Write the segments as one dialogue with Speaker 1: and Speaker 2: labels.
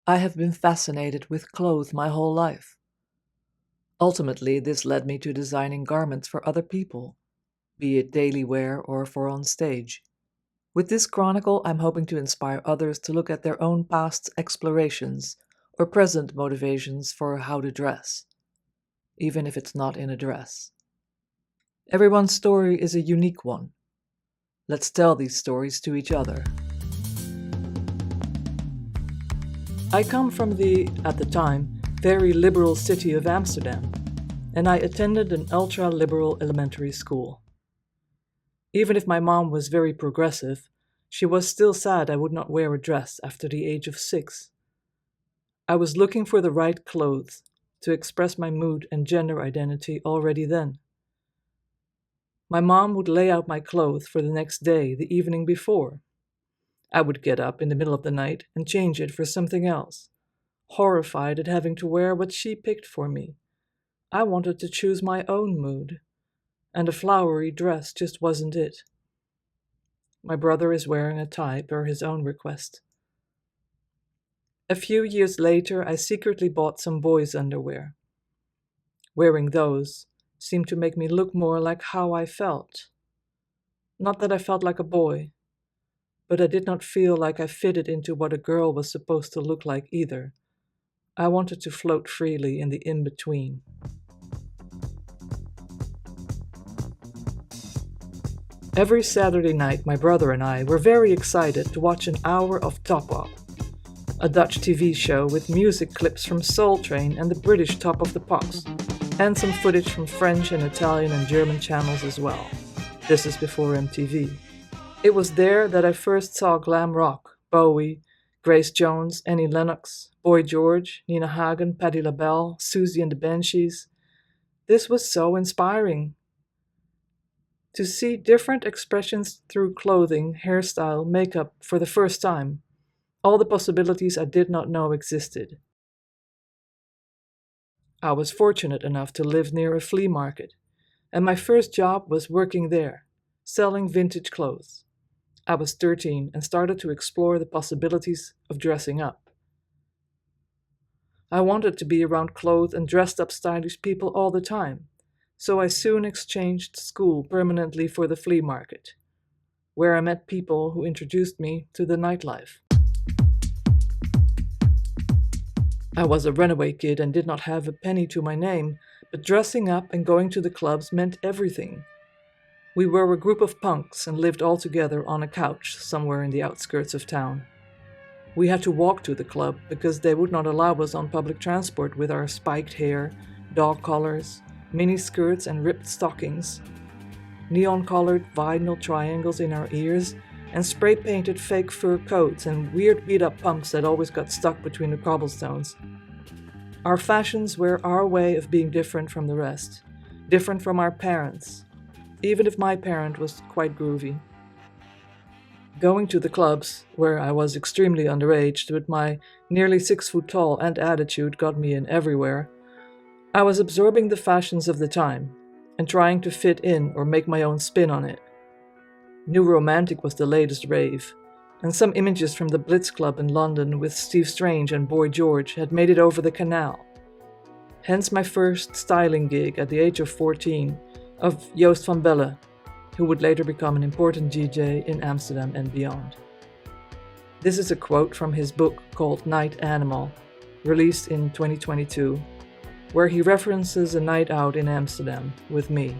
Speaker 1: I have been fascinated with clothes my whole life. Ultimately, this led me to designing garments for other people, be it daily wear or for on stage. With this chronicle, I'm hoping to inspire others to look at their own past explorations or present motivations for how to dress, even if it's not in a dress. Everyone's story is a unique one. Let's tell these stories to each other. I come from the, at the time, very liberal city of Amsterdam, and I attended an ultra-liberal elementary school. Even if my mom was very progressive, she was still sad I would not wear a dress after the age of 6. I was looking for the right clothes to express my mood and gender identity already then. My mom would lay out my clothes for the next day the evening before. I would get up in the middle of the night and change it for something else, horrified at having to wear what she picked for me. I wanted to choose my own mood, and a flowery dress just wasn't it. My brother is wearing a tie per his own request. A few years later, I secretly bought some boys' underwear. Wearing those seemed to make me look more like how I felt. Not that I felt like a boy, but I did not feel like I fitted into what a girl was supposed to look like either. I wanted to float freely in the in-between. Every Saturday night, my brother and I were very excited to watch an hour of Top Op, a Dutch TV show with music clips from Soul Train and the British Top of the Pops, and some footage from French and Italian and German channels as well. This is before MTV. It was there that I first saw glam rock, Bowie, Grace Jones, Annie Lennox, Boy George, Nina Hagen, Patti LaBelle, Susie and the Banshees. This was so inspiring. To see different expressions through clothing, hairstyle, makeup for the first time. All the possibilities I did not know existed. I was fortunate enough to live near a flea market, and my first job was working there, selling vintage clothes. I was 13 and started to explore the possibilities of dressing up. I wanted to be around clothed and dressed up stylish people all the time, so I soon exchanged school permanently for the flea market, where I met people who introduced me to the nightlife. I was a runaway kid and did not have a penny to my name, but dressing up and going to the clubs meant everything. We were a group of punks and lived all together on a couch somewhere in the outskirts of town. We had to walk to the club because they would not allow us on public transport with our spiked hair, dog collars, mini skirts and ripped stockings, neon-colored vinyl triangles in our ears, and spray-painted fake fur coats and weird beat-up pumps that always got stuck between the cobblestones. Our fashions were our way of being different from the rest, different from our parents, even if my parent was quite groovy. Going to the clubs, where I was extremely underage, but my nearly 6 foot tall and attitude got me in everywhere, I was absorbing the fashions of the time and trying to fit in or make my own spin on it. New Romantic was the latest rave, and some images from the Blitz Club in London with Steve Strange and Boy George had made it over the canal. Hence my first styling gig at the age of 14 of Joost van Belle, who would later become an important DJ in Amsterdam and beyond. This is a quote from his book called Night Animal, released in 2022, where he references a night out in Amsterdam with me.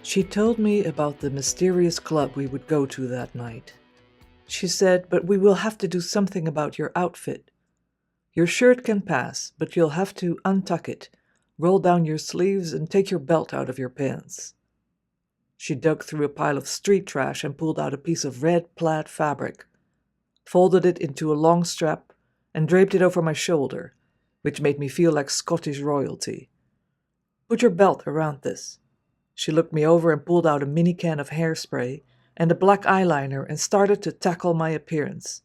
Speaker 1: She told me about the mysterious club we would go to that night. She said, "But we will have to do something about your outfit. Your shirt can pass, but you'll have to untuck it, roll down your sleeves, and take your belt out of your pants." She dug through a pile of street trash and pulled out a piece of red plaid fabric, folded it into a long strap, and draped it over my shoulder, which made me feel like Scottish royalty. "Put your belt around this." She looked me over and pulled out a mini can of hairspray and a black eyeliner and started to tackle my appearance.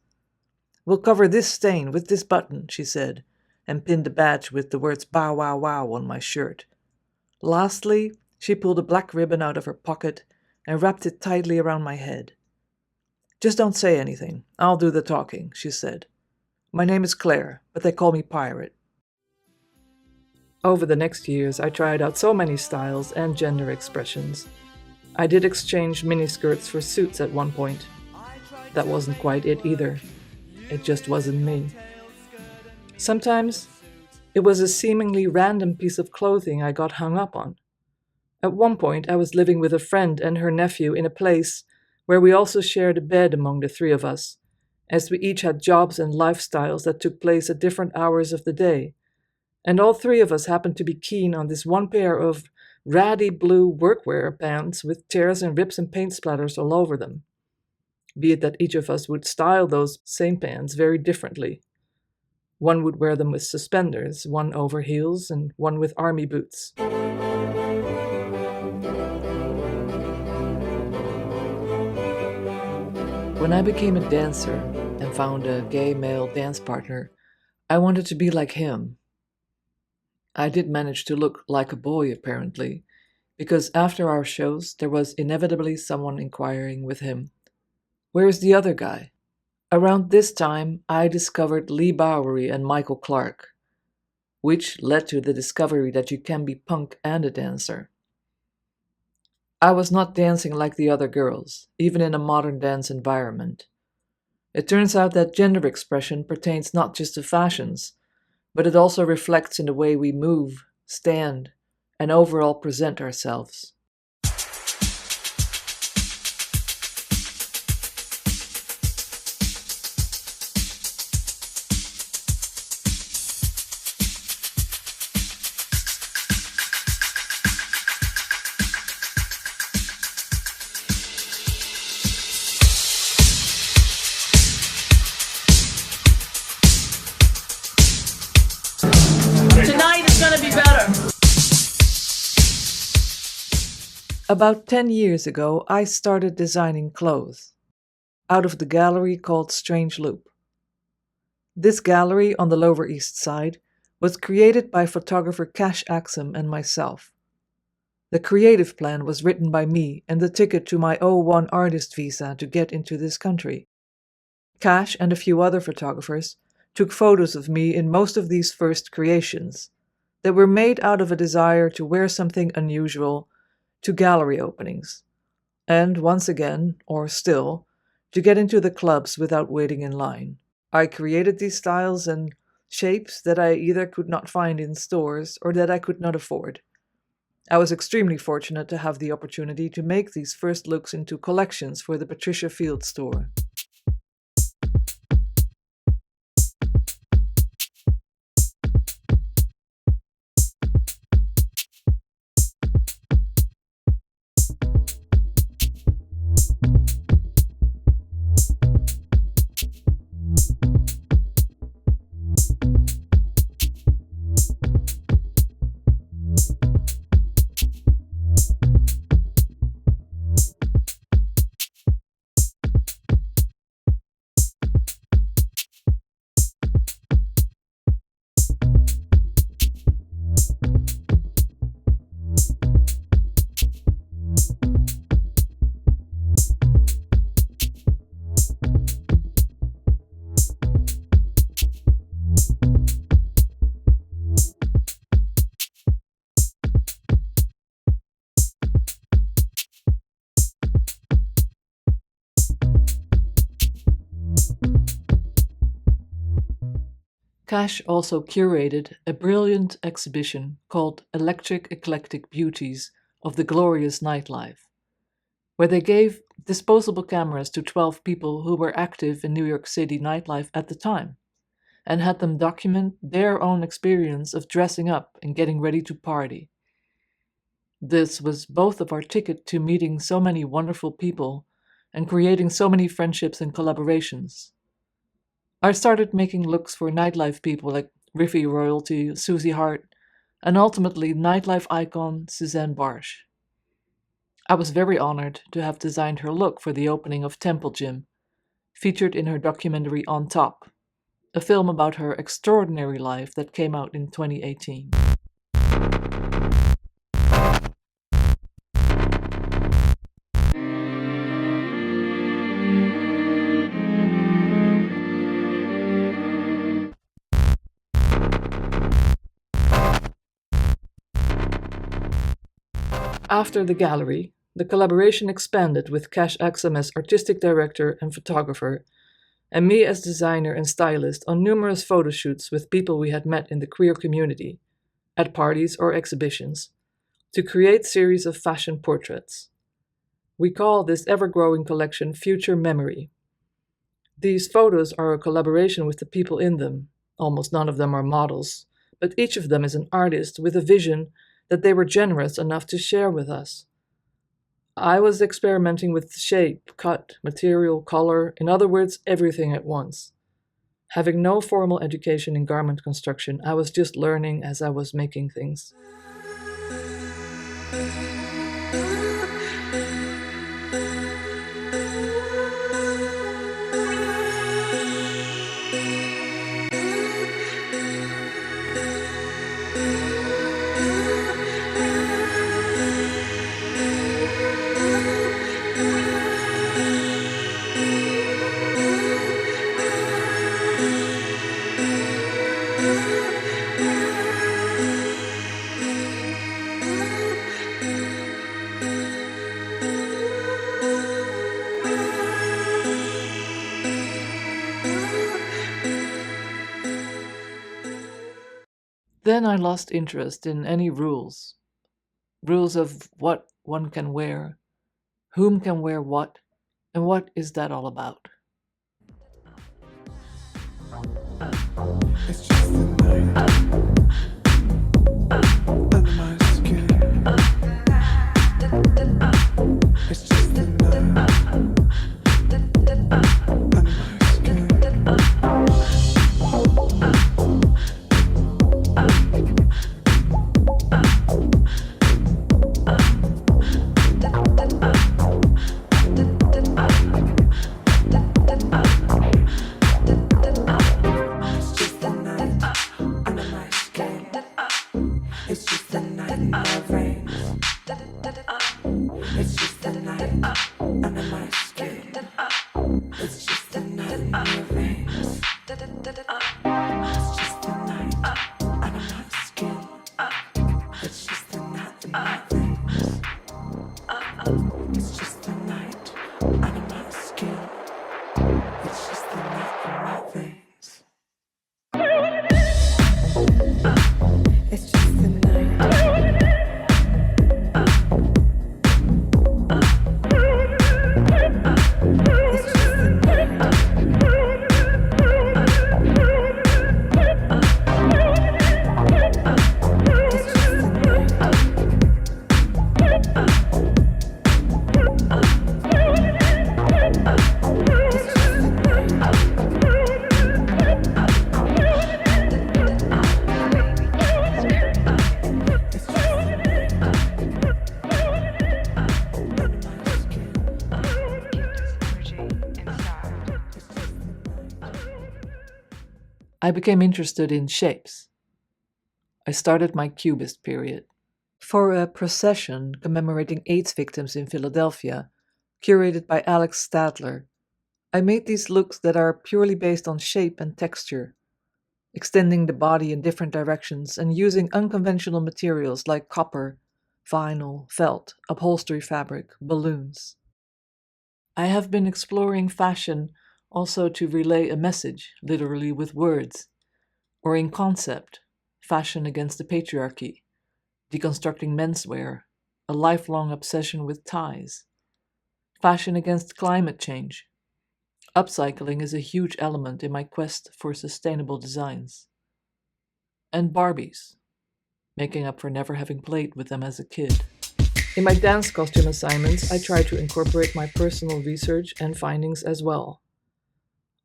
Speaker 1: "We'll cover this stain with this button," she said, and pinned a badge with the words "Bow Wow Wow" on my shirt. Lastly, she pulled a black ribbon out of her pocket and wrapped it tightly around my head. Just don't say anything. I'll do the talking, she said. My name is Claire, but they call me Pirate. Over the next years, I tried out so many styles and gender expressions. I did exchange miniskirts for suits at one point. That wasn't quite it either. It just wasn't me. Sometimes, it was a seemingly random piece of clothing I got hung up on. At one point, I was living with a friend and her nephew in a place where we also shared a bed among the three of us, as we each had jobs and lifestyles that took place at different hours of the day. And all three of us happened to be keen on this one pair of ratty blue workwear pants with tears and rips and paint splatters all over them. Be it that each of us would style those same pants very differently. One would wear them with suspenders, one over heels, and one with army boots. When I became a dancer and found a gay male dance partner, I wanted to be like him. I did manage to look like a boy, apparently, because after our shows, there was inevitably someone inquiring with him, "Where's the other guy?" Around this time, I discovered Lee Bowery and Michael Clark, which led to the discovery that you can be punk and a dancer. I was not dancing like the other girls, even in a modern dance environment. It turns out that gender expression pertains not just to fashions, but it also reflects in the way we move, stand, and overall present ourselves.
Speaker 2: Tonight is gonna be better.
Speaker 1: About 10 years ago, I started designing clothes out of the gallery called Strange Loop. This gallery on the Lower East Side was created by photographer Cash Axum and myself. The creative plan was written by me and the ticket to my O1 artist visa to get into this country. Cash and a few other photographers took photos of me in most of these first creations that were made out of a desire to wear something unusual to gallery openings, and once again, or still, to get into the clubs without waiting in line. I created these styles and shapes that I either could not find in stores or that I could not afford. I was extremely fortunate to have the opportunity to make these first looks into collections for the Patricia Field store. Cash also curated a brilliant exhibition called Electric Eclectic Beauties of the Glorious Nightlife, where they gave disposable cameras to 12 people who were active in New York City nightlife at the time, and had them document their own experience of dressing up and getting ready to party. This was both of our ticket to meeting so many wonderful people and creating so many friendships and collaborations. I started making looks for nightlife people like Riffy royalty, Susie Hart, and ultimately nightlife icon Suzanne Barsh. I was very honored to have designed her look for the opening of Temple Gym, featured in her documentary On Top, a film about her extraordinary life that came out in 2018. After the gallery, the collaboration expanded with Cash Axum as artistic director and photographer, and me as designer and stylist on numerous photo shoots with people we had met in the queer community, at parties or exhibitions, to create series of fashion portraits. We call this ever-growing collection Future Memory. These photos are a collaboration with the people in them. Almost none of them are models, but each of them is an artist with a vision that they were generous enough to share with us. I was experimenting with shape, cut, material, color, in other words, everything at once. Having no formal education in garment construction, I was just learning as I was making things. Then I lost interest in any rules. Rules of what one can wear, whom can wear what, and what is that all about?
Speaker 2: It's just the night under my skin. It's just the night under my skin. It's just the night in my veins. It's just the night under my skin. It's just the night in your veins. It's just the night under my skin. It's just the night in my veins. It's just the night under my skin. It's just the night in my veins. It's just the night. It's just the night. It's just the night. It's just the night. It's just the night under my skin. It's just the night.
Speaker 1: I became interested in shapes. I started my Cubist period. For a procession commemorating AIDS victims in Philadelphia, curated by Alex Stadler, I made these looks that are purely based on shape and texture, extending the body in different directions and using unconventional materials like copper, vinyl, felt, upholstery fabric, balloons. I have been exploring fashion also to relay a message, literally with words, or in concept, fashion against the patriarchy, deconstructing menswear, a lifelong obsession with ties, fashion against climate change. Upcycling is a huge element in my quest for sustainable designs. And Barbies, making up for never having played with them as a kid. In my dance costume assignments, I try to incorporate my personal research and findings as well.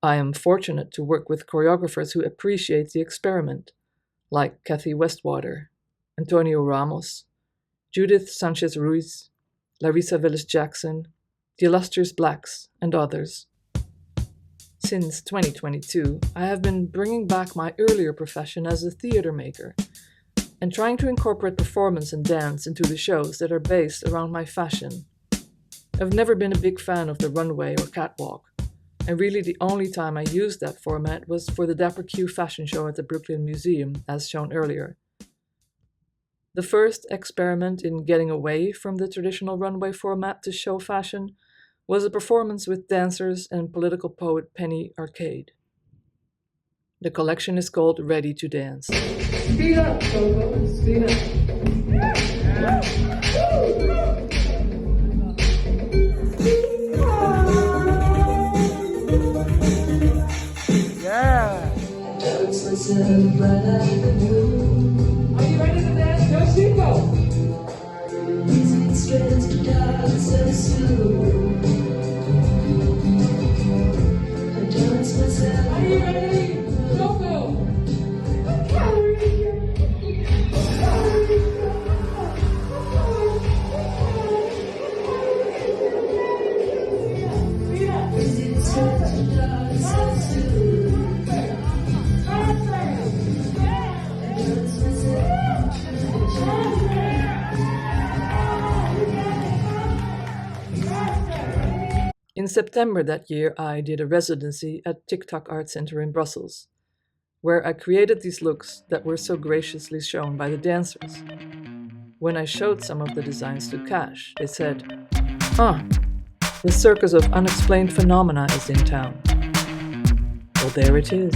Speaker 1: I am fortunate to work with choreographers who appreciate the experiment, like Kathy Westwater, Antonio Ramos, Judith Sanchez Ruiz, Larissa Willis Jackson, the Illustrious Blacks, and others. Since 2022, I have been bringing back my earlier profession as a theater maker and trying to incorporate performance and dance into the shows that are based around my fashion. I've never been a big fan of the runway or catwalk, and really the only time I used that format was for the Dapper Q fashion show at the Brooklyn Museum, as shown earlier. The first experiment in getting away from the traditional runway format to show fashion was a performance with dancers and political poet Penny Arcade. The collection is called Ready to Dance.
Speaker 3: Speed up, Coco. Speed up. Yeah. Are you ready to dance? Go, Chico. Are you ready? Coco.
Speaker 1: In September that year, I did a residency at TikTok Art Center in Brussels, where I created these looks that were so graciously shown by the dancers. When I showed some of the designs to Cash, they said, the circus of unexplained phenomena is in town. Well, there it is.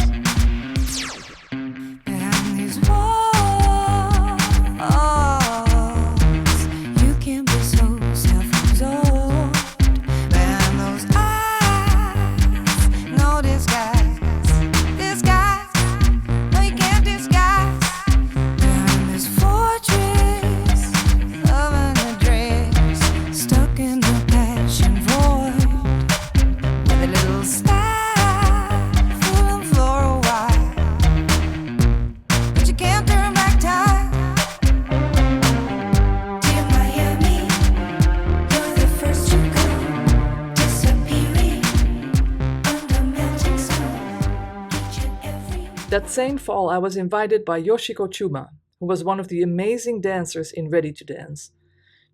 Speaker 1: That same fall, I was invited by Yoshiko Chuma, who was one of the amazing dancers in Ready to Dance,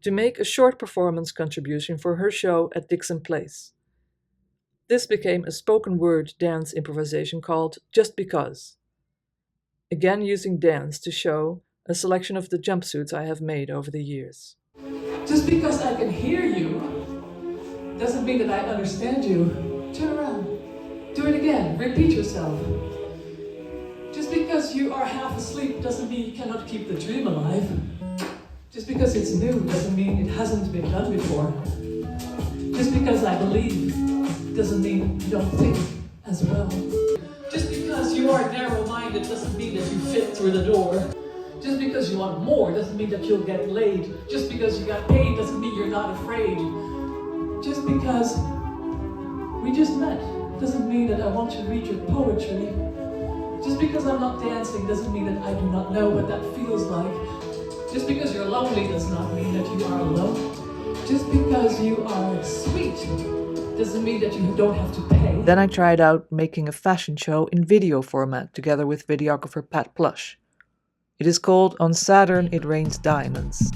Speaker 1: to make a short performance contribution for her show at Dixon Place. This became a spoken word dance improvisation called Just Because, again using dance to show a selection of the jumpsuits I have made over the years.
Speaker 3: Just because I can hear you doesn't mean that I understand you. Turn around. Do it again. Repeat yourself. Just because you are half asleep doesn't mean you cannot keep the dream alive. Just because it's new doesn't mean it hasn't been done before. Just because I believe doesn't mean you don't think as well. Just because you are narrow-minded doesn't mean that you fit through the door. Just because you want more doesn't mean that you'll get laid. Just because you got paid doesn't mean you're not afraid. Just because we just met doesn't mean that I want to read your poetry. Just because I'm not dancing doesn't mean that I do not know what that feels like. Just because you're lonely does not mean that you are alone. Just because you are sweet doesn't mean that you don't have to pay.
Speaker 1: Then I tried out making a fashion show in video format together with videographer Pat Plush. It is called On Saturn It Rains Diamonds.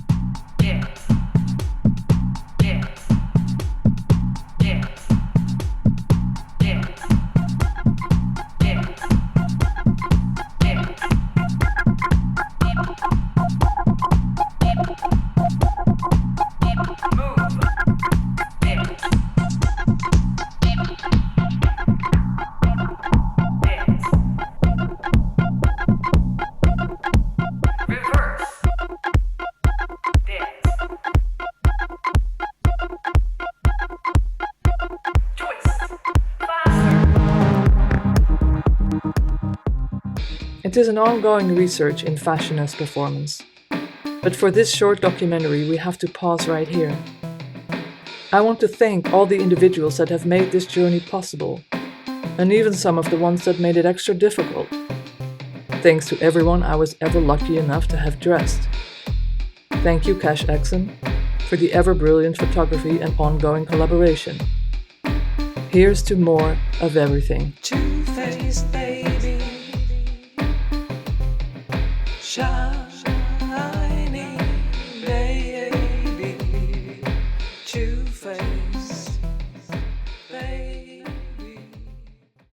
Speaker 1: It is an ongoing research in fashion as performance. But for this short documentary, we have to pause right here. I want to thank all the individuals that have made this journey possible, and even some of the ones that made it extra difficult. Thanks to everyone I was ever lucky enough to have dressed. Thank you, Cash Exon, for the ever-brilliant photography and ongoing collaboration. Here's to more of everything.
Speaker 2: Two-faced